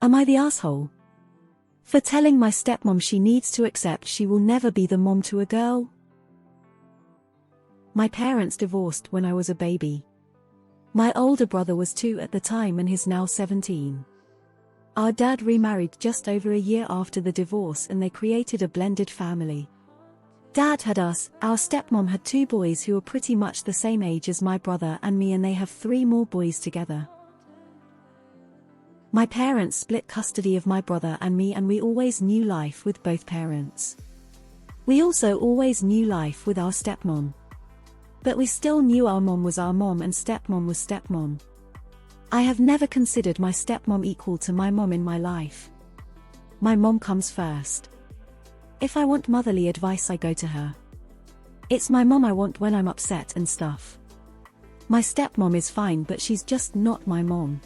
Am I the asshole for telling my stepmom she needs to accept she will never be the mom to a girl? My parents divorced when I was a baby. My older brother was 2 at the time and he's now 17. Our dad remarried just over a year after the divorce and they created a blended family. Dad had us, our stepmom had 2 boys who were pretty much the same age as my brother and me, and they have 3 more boys together. My parents split custody of my brother and me, and we always knew life with both parents. We also always knew life with our stepmom. But we still knew our mom was our mom and stepmom was stepmom. I have never considered my stepmom equal to my mom in my life. My mom comes first. If I want motherly advice, I go to her. It's my mom I want when I'm upset and stuff. My stepmom is fine, but she's just not my mom.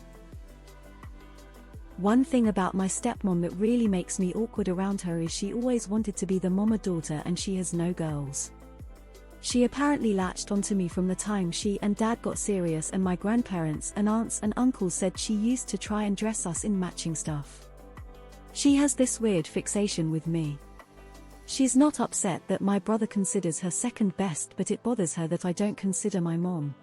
One thing about my stepmom that really makes me awkward around her is she always wanted to be the mama daughter and she has no girls. She apparently latched onto me from the time she and dad got serious, and my grandparents and aunts and uncles said she used to try and dress us in matching stuff. She has this weird fixation with me. She's not upset that my brother considers her second best, but it bothers her that I don't consider my mom.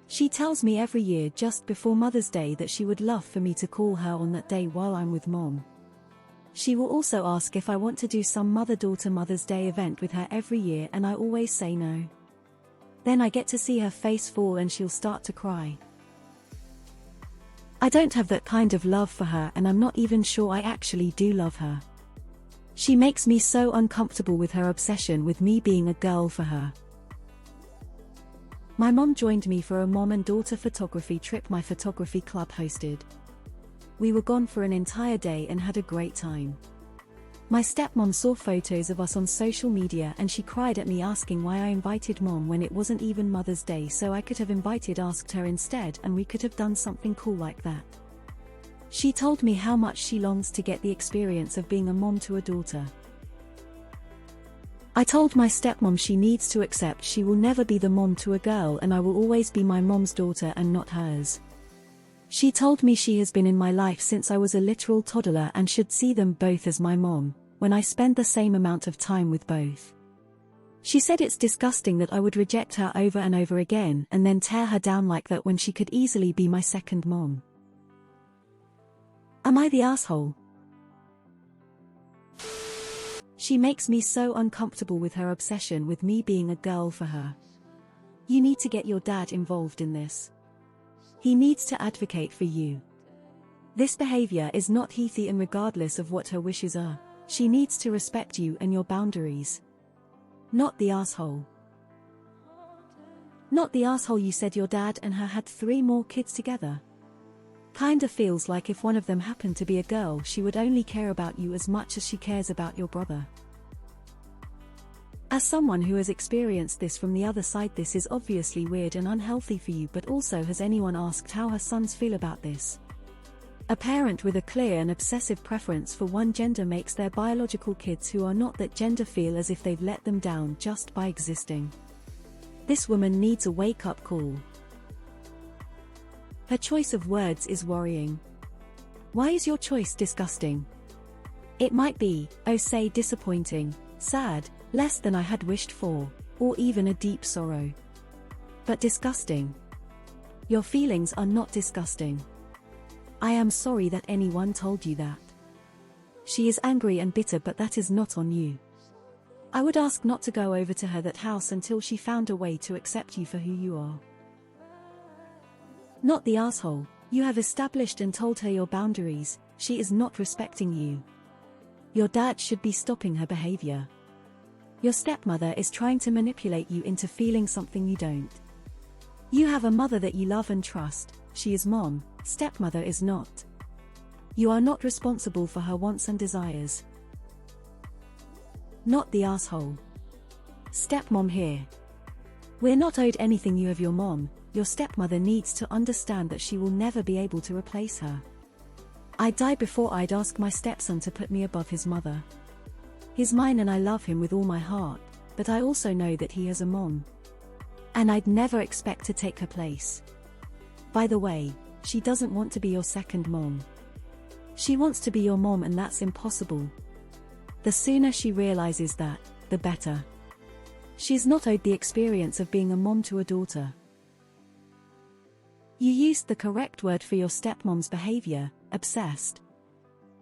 She tells me every year just before Mother's Day that she would love for me to call her on that day while I'm with mom. She will also ask if I want to do some mother-daughter Mother's Day event with her every year, and I always say no. Then I get to see her face fall and she'll start to cry. I don't have that kind of love for her, and I'm not even sure I actually do love her. She makes me so uncomfortable with her obsession with me being a girl for her. My mom joined me for a mom and daughter photography trip my photography club hosted. We were gone for an entire day and had a great time. My stepmom saw photos of us on social media and she cried at me asking why I invited mom when it wasn't even Mother's Day, so I could have asked her instead and we could have done something cool like that. She told me how much she longs to get the experience of being a mom to a daughter. I told my stepmom she needs to accept she will never be the mom to a girl and I will always be my mom's daughter and not hers. She told me she has been in my life since I was a literal toddler and should see them both as my mom, when I spend the same amount of time with both. She said it's disgusting that I would reject her over and over again and then tear her down like that when she could easily be my second mom. Am I the asshole? She makes me so uncomfortable with her obsession with me being a girl for her. You need to get your dad involved in this. He needs to advocate for you. This behavior is not healthy, and regardless of what her wishes are, she needs to respect you and your boundaries. Not the asshole. Not the asshole you said your dad and her had 3 more kids together. Kinda feels like if one of them happened to be a girl, she would only care about you as much as she cares about your brother. As someone who has experienced this from the other side, this is obviously weird and unhealthy for you, but also, has anyone asked how her sons feel about this? A parent with a clear and obsessive preference for one gender makes their biological kids who are not that gender feel as if they've let them down just by existing. This woman needs a wake-up call. Her choice of words is worrying. Why is your choice disgusting? It might be, oh say disappointing, sad, less than I had wished for, or even a deep sorrow. But disgusting. Your feelings are not disgusting. I am sorry that anyone told you that. She is angry and bitter, but that is not on you. I would ask not to go over to her that house until she found a way to accept you for who you are. Not the asshole. You have established and told her your boundaries. She is not respecting you. Your dad should be stopping her behavior. Your stepmother is trying to manipulate you into feeling something you don't. You have a mother that you love and trust. She is mom, stepmother is not. You are not responsible for her wants and desires. Not the asshole. Stepmom here. We're not owed anything you have your mom. Your stepmother needs to understand that she will never be able to replace her. I'd die before I'd ask my stepson to put me above his mother. He's mine and I love him with all my heart, but I also know that he has a mom. And I'd never expect to take her place. By the way, she doesn't want to be your second mom. She wants to be your mom and that's impossible. The sooner she realizes that, the better. She's not owed the experience of being a mom to a daughter. You used the correct word for your stepmom's behavior, obsessed.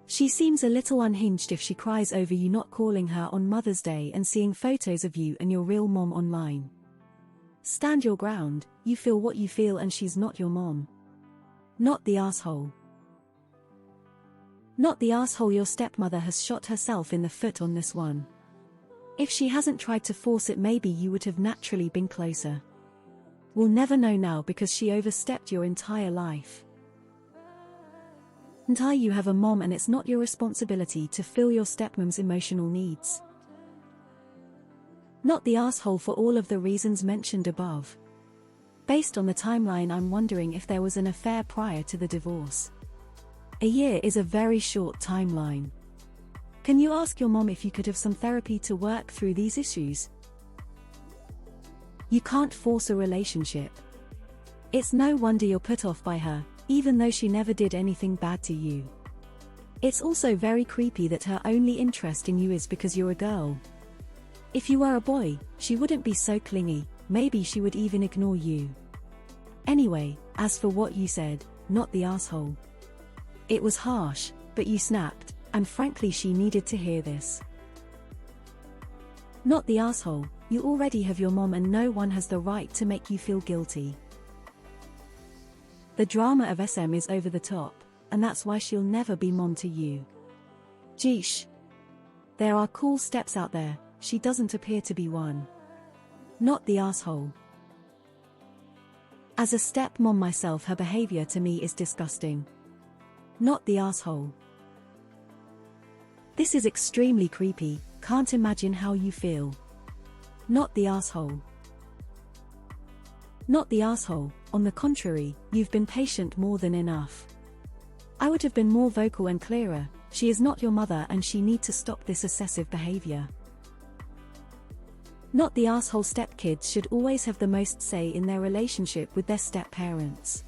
She seems a little unhinged if she cries over you not calling her on Mother's Day and seeing photos of you and your real mom online. Stand your ground, you feel what you feel and she's not your mom. Not the asshole. Not the asshole. Your stepmother has shot herself in the foot on this one. If she hasn't tried to force it, maybe you would have naturally been closer. We'll never know now because she overstepped your entire life. Until you have a mom and it's not your responsibility to fill your stepmom's emotional needs. Not the asshole for all of the reasons mentioned above. Based on the timeline, I'm wondering if there was an affair prior to the divorce. A year is a very short timeline. Can you ask your mom if you could have some therapy to work through these issues? You can't force a relationship. It's no wonder you're put off by her, even though she never did anything bad to you. It's also very creepy that her only interest in you is because you're a girl. If you were a boy, she wouldn't be so clingy, maybe she would even ignore you. Anyway, as for what you said, not the asshole. It was harsh, but you snapped, and frankly she needed to hear this. Not the asshole, you already have your mom and no one has the right to make you feel guilty. The drama of SM is over the top, and that's why she'll never be mom to you. Jeesh. There are cool steps out there, she doesn't appear to be one. Not the asshole. As a stepmom myself, her behavior to me is disgusting. Not the asshole. This is extremely creepy, can't imagine how you feel. Not the asshole. Not the asshole, on the contrary, you've been patient more than enough. I would have been more vocal and clearer, she is not your mother and she needs to stop this excessive behavior. Not the asshole. Stepkids should always have the most say in their relationship with their step-parents.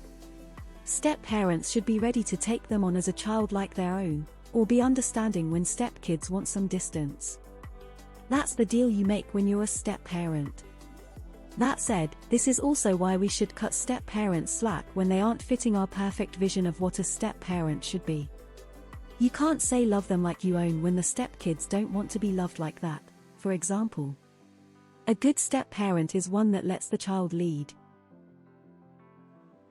Step-parents should be ready to take them on as a child like their own, or be understanding when stepkids want some distance. That's the deal you make when you're a step-parent. That said, this is also why we should cut step-parents slack when they aren't fitting our perfect vision of what a step-parent should be. You can't say love them like you own when the stepkids don't want to be loved like that, for example. A good step-parent is one that lets the child lead.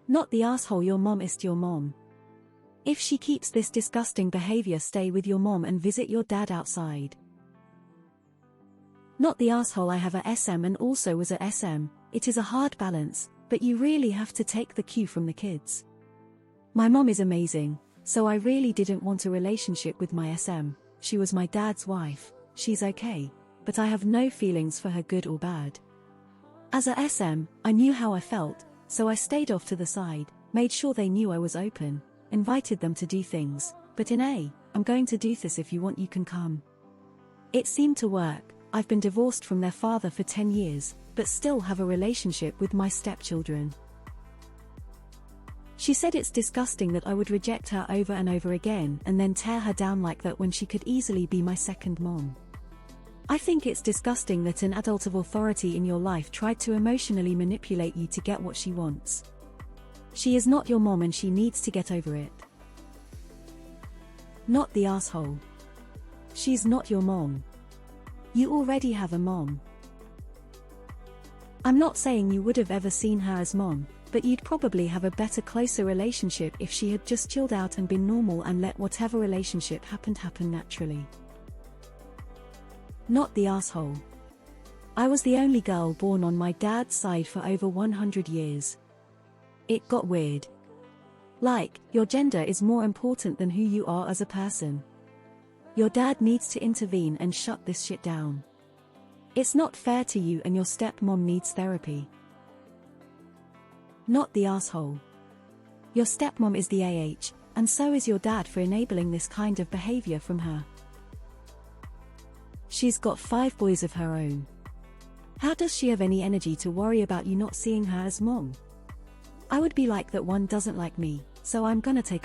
Not the asshole. Your mom is your mom. If she keeps this disgusting behavior, stay with your mom and visit your dad outside. Not the asshole. I have a SM and also was a SM, it is a hard balance, but you really have to take the cue from the kids. My mom is amazing, so I really didn't want a relationship with my SM, she was my dad's wife, she's okay, but I have no feelings for her good or bad. As a SM, I knew how I felt, so I stayed off to the side, made sure they knew I was open, invited them to do things, but I'm going to do this, if you want you can come. It seemed to work. I've been divorced from their father for 10 years, but still have a relationship with my stepchildren. She said it's disgusting that I would reject her over and over again and then tear her down like that when she could easily be my second mom. I think it's disgusting that an adult of authority in your life tried to emotionally manipulate you to get what she wants. She is not your mom and she needs to get over it. Not the asshole. She's not your mom. You already have a mom. I'm not saying you would have ever seen her as mom, but you'd probably have a better, closer relationship if she had just chilled out and been normal and let whatever relationship happened happen naturally. Not the asshole. I was the only girl born on my dad's side for over 100 years. It got weird. Like, your gender is more important than who you are as a person. Your dad needs to intervene and shut this shit down. It's not fair to you and your stepmom needs therapy. Not the asshole. Your stepmom is the AH, and so is your dad for enabling this kind of behavior from her. She's got 5 boys of her own. How does she have any energy to worry about you not seeing her as mom? I would be like that one doesn't like me, so I'm gonna take